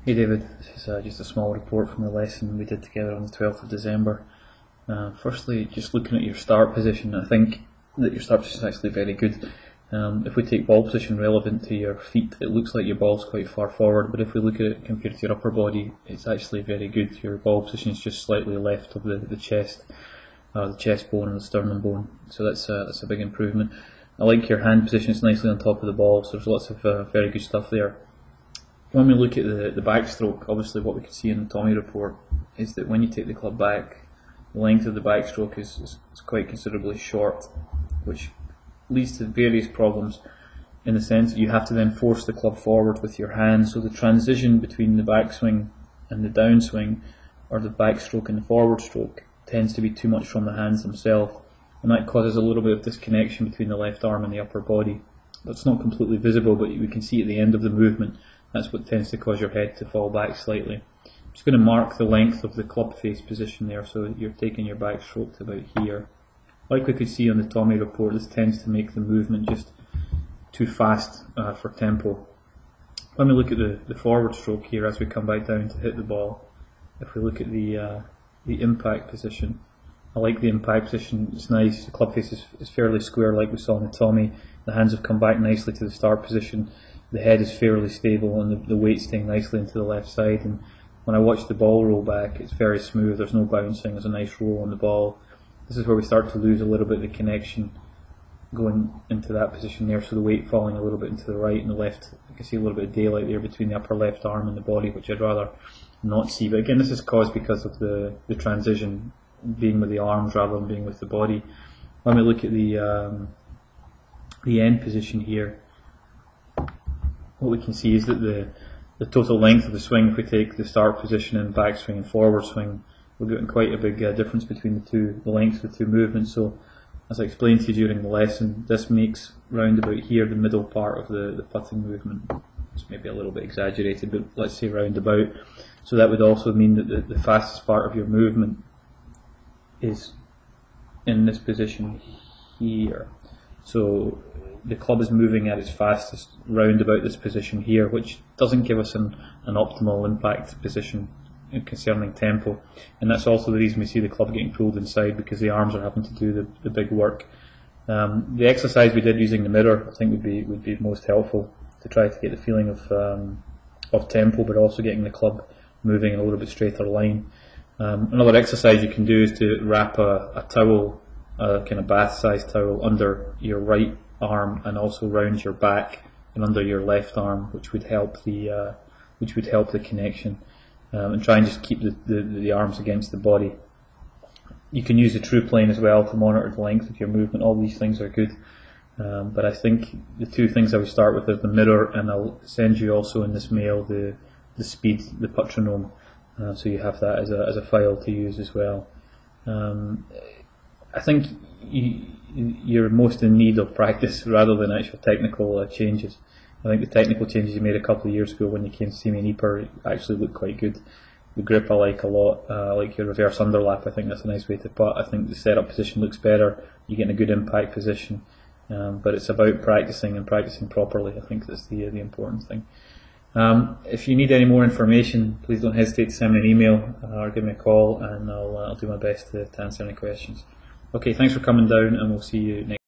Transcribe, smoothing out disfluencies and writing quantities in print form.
Hey David, this is just a small report from the lesson we did together on the 12th of December. Firstly, just looking at your start position, I think that your start position is actually very good. If we take ball position relevant to your feet, it looks like your ball's quite far forward, but if we look at it compared to your upper body, it's actually very good. Your ball position is just slightly left of the chest bone and the sternum bone, so that's a big improvement. I like your hand position, it's nicely on top of the ball, so there's lots of very good stuff there. When we look at the backstroke, obviously what we can see in the Tommy report is that when you take the club back, the length of the backstroke is quite considerably short, which leads to various problems in the sense that you have to then force the club forward with your hand, so the transition between the backswing and the downswing, or the backstroke and the forward stroke, tends to be too much from the hands themselves, and that causes a little bit of disconnection between the left arm and the upper body. That's not completely visible, but we can see at the end of the movement that's what tends to cause your head to fall back slightly. I'm just going to mark the length of the club face position there, so you're taking your backstroke to about here. Like we could see on the Tommy report, this tends to make the movement just too fast for tempo. When we look at the forward stroke here as we come back down to hit the ball, if we look at the impact position, I like the impact position, it's nice. The club face is fairly square like we saw in the Tommy. The hands have come back nicely to the start position. The head is fairly stable and the weight's staying nicely into the left side, and when I watch the ball roll back, it's very smooth, there's no bouncing, there's a nice roll on the ball. This is where we start to lose a little bit of the connection going into that position there, so the weight falling a little bit into the right and the left. You can see a little bit of daylight there between the upper left arm and the body, which I'd rather not see, but again this is caused because of the transition being with the arms rather than being with the body. When we look at the end position here, what we can see is that the total length of the swing, if we take the start position and backswing and forward swing, we're getting quite a big difference between the length of the two movements. So as I explained to you during the lesson, this makes round about here the middle part of the putting movement. It's maybe a little bit exaggerated, but let's say round about. So that would also mean that the fastest part of your movement is in this position here. So the club is moving at its fastest round about this position here, which doesn't give us an optimal impact position concerning tempo, and that's also the reason we see the club getting pulled inside, because the arms are having to do the big work. The exercise we did using the mirror I think would be most helpful to try to get the feeling of tempo, but also getting the club moving in a little bit straighter line. Another exercise you can do is to wrap a towel, a kind of bath sized towel, under your right arm and also round your back and under your left arm, which would help the connection, and try and just keep the arms against the body. You can use the true plane as well to monitor the length of your movement. All these things are good, but I think the two things I would start with are the mirror, and I'll send you also in this mail the speed, the metronome, so you have that as a file to use as well. I think you're most in need of practice rather than actual technical changes. I think the technical changes you made a couple of years ago when you came to see me in Ypres actually look quite good. The grip I like a lot. I like your reverse underlap. I think that's a nice way to putt. I think the setup position looks better. You get in a good impact position, but it's about practicing and practicing properly. I think that's the important thing. If you need any more information, please don't hesitate to send me an email or give me a call, and I'll do my best to answer any questions. Okay, thanks for coming down, and we'll see you next